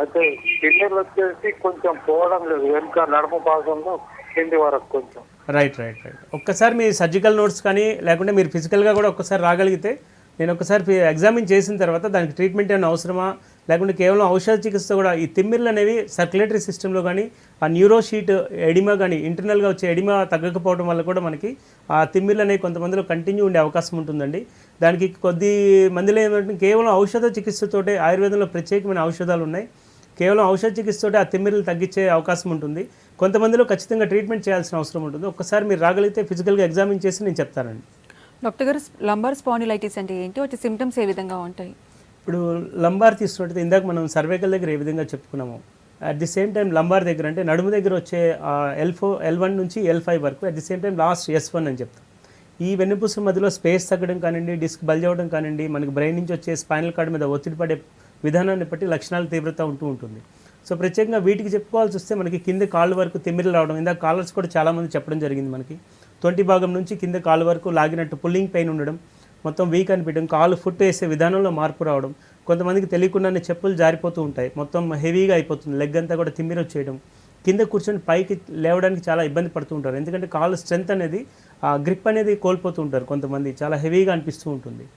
అయితే కిన్నీర్లు వచ్చేసి కొంచెం పోవడం లేదు, వెనుక నడుము భాగంలో కింది వరకు కొంచెం. Right right right. ఒక్కసారి మీ సర్జికల్ నోట్స్ కానీ లేకుంటే మీరు ఫిజికల్గా కూడా ఒక్కసారి రాగలిగితే నేను ఒకసారి ఎగ్జామిన్ చేసిన తర్వాత దానికి ట్రీట్మెంట్ ఏమైనా అవసరమా, లేకుంటే కేవలం ఔషధ చికిత్స కూడా ఈ తిమ్మిర్లు అనేవి సర్క్యులేటరీ సిస్టంలో కానీ ఆ న్యూరోషీట్ ఎడిమా కానీ ఇంటర్నల్గా వచ్చే ఎడిమా తగ్గకపోవడం వల్ల కూడా మనకి ఆ తిమ్మిర్లు అనేవి కొంతమందిలో కంటిన్యూ ఉండే అవకాశం ఉంటుందండి. దానికి కొద్ది మందిలో ఏమంటే కేవలం ఔషధ చికిత్సతోటే, ఆయుర్వేదంలో ప్రత్యేకమైన ఔషధాలు ఉన్నాయి, కేవలం ఔషధ చికిత్సతోటే ఆ తిమ్మిర్లు తగ్గించే అవకాశం ఉంటుంది. కొంతమందిలో ఖచ్చితంగా ట్రీట్మెంట్ చేయాల్సిన అవసరం ఉంటుంది. ఒక్కసారి మీరు రాగలిగితే ఫిజికల్గా ఎగ్జామిన్ చేసి నేను చెప్తానండి. డాక్టర్ గారు, లంబార్ స్పాండిలైటిస్ అంటే ఏంటి, వాటి సిమ్టమ్స్ ఏ విధంగా ఉంటాయి? ఇప్పుడు లంబార్ తీసుకుంటే ఇందాక మనం సర్వైకల్ దగ్గర ఏ విధంగా చెప్పుకున్నాము, at the same time lumbar దగ్గర అంటే నడుము దగ్గర వచ్చే L1 నుంచి L5 వరకు, at the same time last S1 అని చెప్తాం. ఈ వెన్నుపూస మధ్యలో స్పేస్ తగ్గడం కానివ్వండి, డిస్క్ బల్జ్ అవ్వడం కానివ్వండి, మనకి బ్రెయిన్ నుంచి వచ్చే స్పైనల్ కార్డ్ మీద ఒత్తిడి పడే విధానాన్ని బట్టి లక్షణాల తీవ్రత ఉంటూ ఉంటుంది. సో ప్రత్యేకంగా వీటికి చెప్పుకోవాల్సి వస్తే మనకి కింద కాళ్ళ వరకు తిమ్మిర్లు రావడం, ఇందాక కాలర్స్ కూడా చాలామంది చెప్పడం జరిగింది, మనకి తొంటి భాగం నుంచి కింద కాళ్ళ వరకు లాగినట్టు పుల్లింగ్ పెయిన్ ఉండడం, మొత్తం వీక్ అనిపించడం, కాలు ఫుట్ వేసే విధానంలో మార్పు రావడం, కొంతమందికి తెలియకుండానే చెప్పులు జారిపోతూ ఉంటాయి, మొత్తం హెవీగా అయిపోతుంది, లెగ్ అంతా కూడా తిమ్మిరి వచ్చేయడం, కింద కూర్చొని పైకి లేవడానికి చాలా ఇబ్బంది పడుతూ ఉంటారు. ఎందుకంటే కాలు స్ట్రెంత్ అనేది, ఆ గ్రిప్ అనేది కోల్పోతూ ఉంటారు కొంతమంది, చాలా హెవీగా అనిపిస్తూ ఉంటుంది.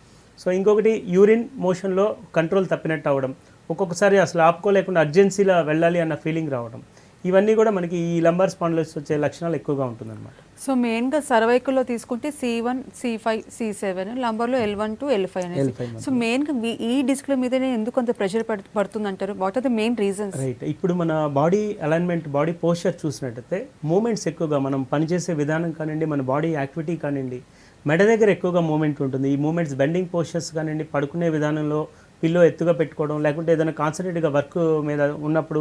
సో ఇంకొకటి యూరిన్ మోషన్లో కంట్రోల్ తప్పినట్టు అవ్వడం, ఒక్కొక్కసారి అసలు ఆపుకోలేకుండా అర్జెన్సీలా వెళ్ళాలి అన్న ఫీలింగ్ రావడం, ఇవన్నీ కూడా మనకి ఈ లంబార్ స్పాండిలైటిస్ వచ్చే లక్షణాలు ఎక్కువగా ఉంటుందన్నమాట. సో మెయిన్గా సర్వైకల్లో తీసుకుంటే C1, C5, C7, లంబర్లో L1 to L5 అనేది. సో మెయిన్గా ఈ డిస్క్ల మీదనే ఎందుకు అంత ప్రెషర్ పడుతుంది అంటారు? What are the main reasons? Right, ఇప్పుడు మన బాడీ అలైన్మెంట్, బాడీ పోస్చర్ చూసినట్టయితే మూమెంట్స్ ఎక్కువగా, మనం పనిచేసే విధానం కానివ్వండి, మన బాడీ యాక్టివిటీ కానివ్వండి, మెడ దగ్గర ఎక్కువగా మూమెంట్ ఉంటుంది. ఈ మూమెంట్స్ బెండింగ్ పోస్చర్స్ కానివ్వండి, పడుకునే విధానంలో పిల్లో ఎత్తుగా పెట్టుకోవడం, లేకుంటే ఏదైనా కాన్సన్ట్రేట్గా వర్క్ మీద ఉన్నప్పుడు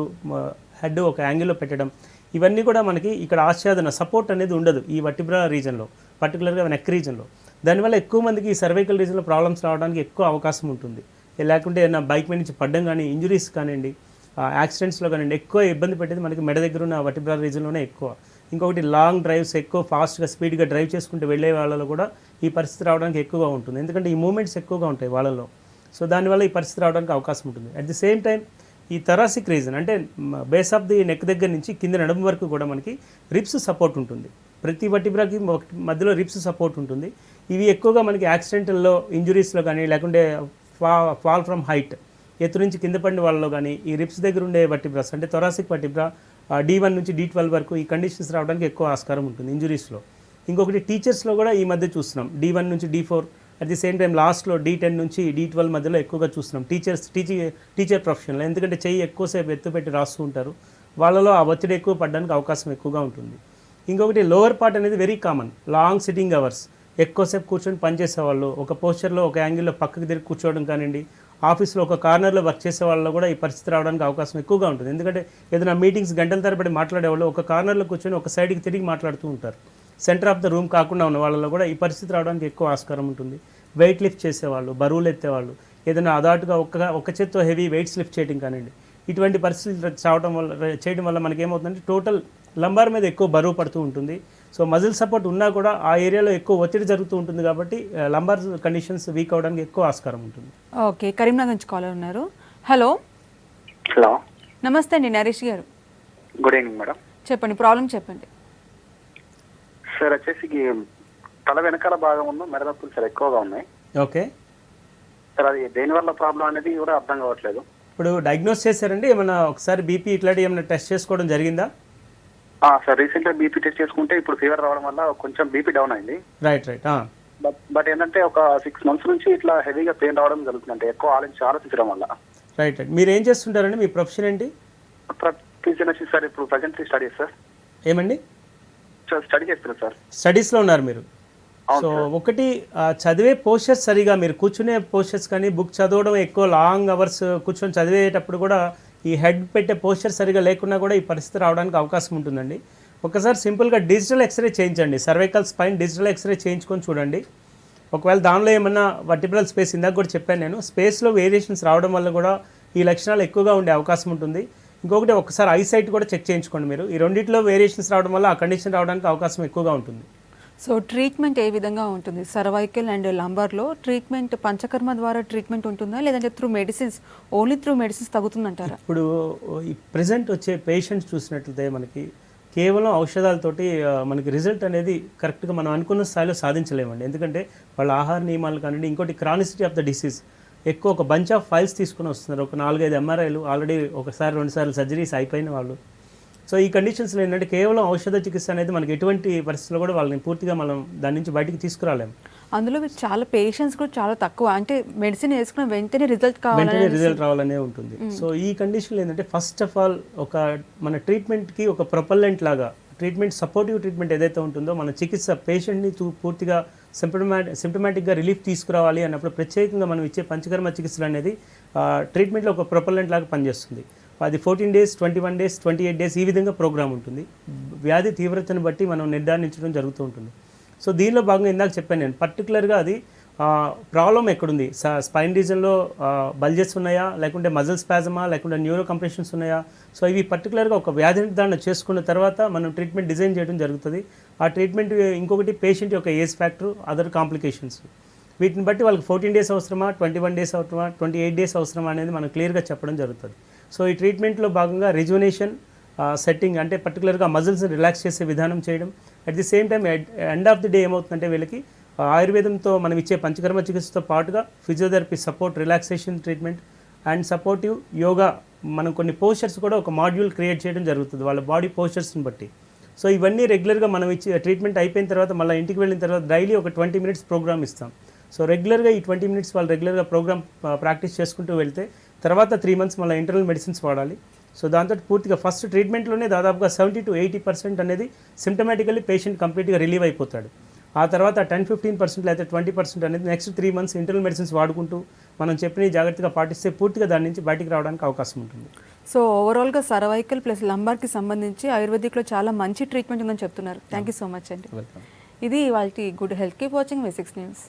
హెడ్ ఒక యాంగిల్లో పెట్టడం, ఇవన్నీ కూడా మనకి ఇక్కడ ఆచ్ఛాదన సపోర్ట్ అనేది ఉండదు ఈ వర్టిబ్రా రీజన్లో, పర్టికులర్గా నెక్ రీజన్లో. దానివల్ల ఎక్కువ మందికి ఈ సర్వైకల్ రీజన్లో ప్రాబ్లమ్స్ రావడానికి ఎక్కువ అవకాశం ఉంటుంది. లేకుంటే ఏదైనా బైక్ మీద నుంచి పడ్డం కానీ, ఇంజురీస్ కానివ్వండి, యాక్సిడెంట్స్లో కానివ్వండి, ఎక్కువ ఇబ్బంది పెట్టేది మనకి మెడ దగ్గర ఉన్న వర్టిబ్రా రీజన్లోనే ఎక్కువ. ఇంకొకటి లాంగ్ డ్రైవ్స్, ఎక్కువ ఫాస్ట్గా స్పీడ్గా డ్రైవ్ చేసుకుంటూ వెళ్ళే వాళ్ళలో కూడా ఈ పరిస్థితి రావడానికి ఎక్కువగా ఉంటుంది, ఎందుకంటే ఈ మూమెంట్స్ ఎక్కువగా ఉంటాయి వాళ్ళలో. సో దానివల్ల ఈ పరిస్థితి రావడానికి అవకాశం ఉంటుంది. అట్ ది సేమ్ టైం ఈ థొరాసిక్ రీజన్ అంటే బేస్ ఆఫ్ ది నెక్ దగ్గర నుంచి కింద నడుము వరకు కూడా మనకి రిబ్స్ సపోర్ట్ ఉంటుంది. ప్రతి వర్టిబ్రాకి మధ్యలో రిబ్స్ సపోర్ట్ ఉంటుంది. ఇవి ఎక్కువగా మనకి యాక్సిడెంటల్లో, ఇంజురీస్లో కానీ, లేకుంటే ఫాల్ ఫ్రమ్ హైట్, ఎత్తు నుంచి కింద పడిన వాళ్ళలో కానీ ఈ రిబ్స్ దగ్గర ఉండే వర్టిబ్రాస్ అంటే థొరాసిక్ వర్టిబ్రా D1 నుంచి D12 వరకు ఈ కండిషన్స్ రావడానికి ఎక్కువ ఆస్కారం ఉంటుంది ఇంజురీస్లో. ఇంకొకటి టీచర్స్లో కూడా ఈ మధ్య చూస్తున్నాం, D1 నుంచి D4, at the same time లాస్ట్లో D10 నుంచి D12 మధ్యలో ఎక్కువగా చూస్తున్నాం టీచర్ ప్రొఫెషన్లో. ఎందుకంటే చెయ్యి ఎక్కువసేపు ఎత్తు పెట్టి రాస్తూ ఉంటారు, వాళ్ళలో ఆ ఒత్తిడి ఎక్కువ పడడానికి అవకాశం ఎక్కువగా ఉంటుంది. ఇంకొకటి లోవర్ పార్ట్ అనేది very common, long sitting hours, ఎక్కువసేపు కూర్చొని పనిచేసేవాళ్ళు, ఒక పోస్చర్లో ఒక యాంగిల్లో పక్కకి తిరిగి కూర్చోవడం కానివ్వండి, ఆఫీస్లో ఒక కార్నర్లో వర్క్ చేసే వాళ్ళలో కూడా ఈ పరిస్థితి రావడానికి అవకాశం ఎక్కువగా ఉంటుంది. ఎందుకంటే ఏదైనా మీటింగ్స్ గంటల తరబడి మాట్లాడేవాళ్ళు ఒక కార్నర్లో కూర్చొని ఒక సైడ్కి తిరిగి మాట్లాడుతూ ఉంటారు. సెంటర్ ఆఫ్ ద రూమ్ కాకుండా ఉన్న వాళ్ళలో కూడా ఈ పరిస్థితి రావడానికి ఎక్కువ ఆస్కారం ఉంటుంది. వెయిట్ లిఫ్ట్ చేసేవాళ్ళు, బరువులు ఎత్తేవాళ్ళు, ఏదైనా అదాటుగా ఒక చేత్తో హెవీ వెయిట్స్ లిఫ్ట్ చేయడం కానివ్వండి, ఇటువంటి పరిస్థితులు చేయడం వల్ల మనకి ఏమవుతుందంటే టోటల్ లంబార్ మీద ఎక్కువ బరువు పడుతూ ఉంటుంది. సో మజిల్ సపోర్ట్ ఉన్నా కూడా ఆ ఏరియాలో ఎక్కువ ఒత్తిడి జరుగుతూ ఉంటుంది కాబట్టి లంబార్ కండిషన్స్ వీక్ అవడానికి ఎక్కువ ఆస్కారం ఉంటుంది. ఓకే, కరీంనగర్ నుంచి కాలర్ ఉన్నారు. హలో. హలో, నమస్తే అండి, నరేష్ గారు. Good evening madam. చెప్పండి, ప్రాబ్లం చెప్పండి. సార్ వచ్చేసి తల వెనకాల భాగం ఉన్న మెడ నొప్పులు సార్ ఎక్కువగా ఉన్నాయి. ఓకే సార్, అది దేనివల్ల ప్రాబ్లం అనేది కూడా అర్థం కావట్లేదు. ఇప్పుడు డయాగ్నోస్ చేశారండి? ఏమైనా ఒకసారి బీపీ ఇట్లాంటి ఏమైనా టెస్ట్ చేసుకోవడం జరిగిందా? సార్ రీసెంట్గా బీపీ టెస్ట్ చేసుకుంటే ఇప్పుడు ఫీవర్ రావడం వల్ల కొంచెం బీపీ డౌన్ అయింది. రైట్. బట్ ఏంటంటే ఒక 6 months నుంచి ఇట్లా హెవీగా పెయిన్ రావడం జరుగుతుంది, అంటే ఎక్కువ ఆలోచించడం వల్ల. రైట్. మీరు ఏం చేస్తుంటారండి? మీ ప్రొఫెషన్ ఏంటి? సార్ ఇప్పుడు ప్రజెంట్లీ స్టడీ సార్. ఏమండి? స్టడీ చేస్తున్నారు సార్. స్టడీస్లో ఉన్నారు మీరు? సో ఒకటి చదివే పోస్చర్స్ సరిగా, మీరు కూర్చునే పోస్చర్స్ కానీ, బుక్ చదవడం ఎక్కువ లాంగ్ అవర్స్ కూర్చొని చదివేటప్పుడు కూడా ఈ హెడ్ పెట్టే పోస్చర్ సరిగా లేకున్నా కూడా ఈ పరిస్థితి రావడానికి అవకాశం ఉంటుందండి. ఒకసారి సింపుల్గా డిజిటల్ ఎక్స్రే చేయించండి, సర్వైకల్ స్పైన్ డిజిటల్ ఎక్స్రే చేయించుకొని చూడండి. ఒకవేళ దానిలో ఏమన్నా వర్టిబ్రల్ స్పేస్, ఇందాక కూడా చెప్పాను నేను, స్పేస్లో వేరియేషన్స్ రావడం వల్ల కూడా ఈ లక్షణాలు ఎక్కువగా ఉండే అవకాశం ఉంటుంది. ఇంకొకటి ఒకసారి ఐసైట్ కూడా చెక్ చేయించుకోండి మీరు. ఈ రెండింటిలో వేరియేషన్స్ రావడం వల్ల ఆ కండిషన్ రావడానికి అవకాశం ఎక్కువగా ఉంటుంది. సో ట్రీట్మెంట్ ఏ విధంగా ఉంటుంది? సర్వైకల్ అండ్ లంబార్లో ట్రీట్మెంట్ పంచకర్మ ద్వారా ట్రీట్మెంట్ ఉంటుందా, లేదంటే through medicines, only through medicines తగ్గుతుందంటారా? ఇప్పుడు ఈ ప్రెజెంట్ వచ్చే పేషెంట్స్ చూసినట్లయితే మనకి కేవలం ఔషధాలతోటి మనకి రిజల్ట్ అనేది కరెక్ట్గా మనం అనుకున్న స్థాయిలో సాధించలేమండి. ఎందుకంటే వాళ్ళ ఆహార నియమాలు కానివ్వండి, ఇంకోటి క్రానిసిటీ ఆఫ్ ద డిసీజ్, ఎక్కువ ఒక బంచ్ ఆఫ్ ఫైల్స్ తీసుకుని వస్తున్నారు. ఒక 4-5 MRIలు ఆల్రెడీ 1-2 సార్లు సర్జరీస్ అయిపోయిన వాళ్ళు. సో ఈ కండిషన్స్లో ఏంటంటే కేవలం ఔషధ చికిత్స అనేది మనకి ఎటువంటి పరిస్థితుల్లో కూడా వాళ్ళని పూర్తిగా మనం దాని నుంచి బయటికి తీసుకురాలేము. అందులో చాలా పేషెంట్స్ కూడా చాలా తక్కువ, అంటే మెడిసిన్ వేసుకున్న వెంటనే రిజల్ట్ రావాలనే ఉంటుంది. సో ఈ కండిషన్లో ఏంటంటే ఫస్ట్ ఆఫ్ ఆల్ ఒక మన ట్రీట్మెంట్కి ఒక ప్రొపల్లెంట్ లాగా ట్రీట్మెంట్, సపోర్టివ్ ట్రీట్మెంట్ ఏదైతే ఉంటుందో, మన చికిత్స పేషెంట్ని పూర్తిగా సిమ్టమాటిక్గా రిలీఫ్ తీసుకురావాలి అన్నప్పుడు ప్రత్యేకంగా మనం ఇచ్చే పంచకర్మ చికిత్సలు అనేది ట్రీట్మెంట్లో ఒక ప్రొపల్లెంట్ లాగా పనిచేస్తుంది. అది 14 days, 21 days, 28 days ఈ విధంగా ప్రోగ్రామ్ ఉంటుంది. వ్యాధి తీవ్రతను బట్టి మనం నిర్ధారించడం జరుగుతూ ఉంటుంది. సో దీనిలో భాగంగా ఇందాక చెప్పాను నేను, పర్టికులర్గా అది ప్రాబ్లం ఎక్కడుంది, స్పైన్ రీజన్లో బల్జెస్ ఉన్నాయా, లేకుంటే మజిల్ స్పాజమా, లేకుంటే న్యూరో కంప్రెషన్స్ ఉన్నాయా. సో ఇవి పర్టికులర్గా ఒక వ్యాధి నిర్ధారణ చేసుకున్న తర్వాత మనం ట్రీట్మెంట్ డిజైన్ చేయడం జరుగుతుంది. ఆ ట్రీట్మెంట్ ఇంకొకటి పేషెంట్ యొక్క ఏజ్ ఫ్యాక్టర్, అదర్ కాంప్లికేషన్స్. వీటిని బట్టి వాళ్ళకి 14 డేస్ అవసరమా, 21 డేస్ అవసరమా, 28 డేస్ అవసరమా అనేది మనం క్లియర్గా చెప్పడం జరుగుతుంది. సో ఈ ట్రీట్మెంట్లో భాగంగా రిజువనేషన్ సెట్టింగ్ అంటే పర్టికులర్గా మజిల్స్ని రిలాక్స్ చేసే విధానం చేయడం. At the same time end of the day ఏమవుతుందంటే వీళ్ళకి ఆయుర్వేదంతో మనం ఇచ్చే పంచకర్మ చికిత్సతో పాటుగా physiotherapy support, relaxation treatment and supportive yoga, మనం కొన్ని పోస్చర్స్ కూడా ఒక మాడ్యూల్ క్రియేట్ చేయడం జరుగుతుంది వాళ్ళ బాడీ పోస్చర్స్ని బట్టి. సో ఇవన్నీ రెగ్యులర్గా మనం ఇచ్చే ట్రీట్మెంట్ అయిపోయిన తర్వాత మళ్ళీ ఇంటికి వెళ్ళిన తర్వాత డైలీ ఒక 20 మినిట్స్ ప్రోగ్రామ్ ఇస్తాం. సో రెగ్యులర్గా ఈ 20 మినిట్స్ వాళ్ళు రెగ్యులర్గా ప్రోగ్రామ్ ప్రాక్టీస్ చేసుకుంటూ వెళ్తే తర్వాత 3 మంత్స్ మళ్ళీ ఇంటర్నల్ మెడిసిన్స్ వాడాలి. సో దాంతో పూర్తిగా ఫస్ట్ ట్రీట్మెంట్లోనే దాదాపుగా 70 to 80% అనేది సిమ్టమాటికల్లీ పేషెంట్ కంప్లీట్గా రిలీవ్ అయిపోతాడు. ఆ తర్వాత 10-15% లేదా 20% అనేది నెక్స్ట్ 3 మంత్స్ ఇంటర్నల్ మెడిసిన్స్ వాడుకుంటూ మనం చెప్పిన జాగ్రత్తగా పాటిస్తే పూర్తిగా దాని నుంచి బయటికి రావడానికి అవకాశం ఉంటుంది. సో ఓవరాల్గా సర్వైకల్ ప్లస్ లంబార్కి సంబంధించి ఆయుర్వేదిక్లో చాలా మంచి ట్రీట్మెంట్ ఉందని చెప్తున్నారు. థ్యాంక్ యూ సో మచ్ అండి. వెల్కమ్. ఇది వాళ్ళ good health. Keep watching V6 news.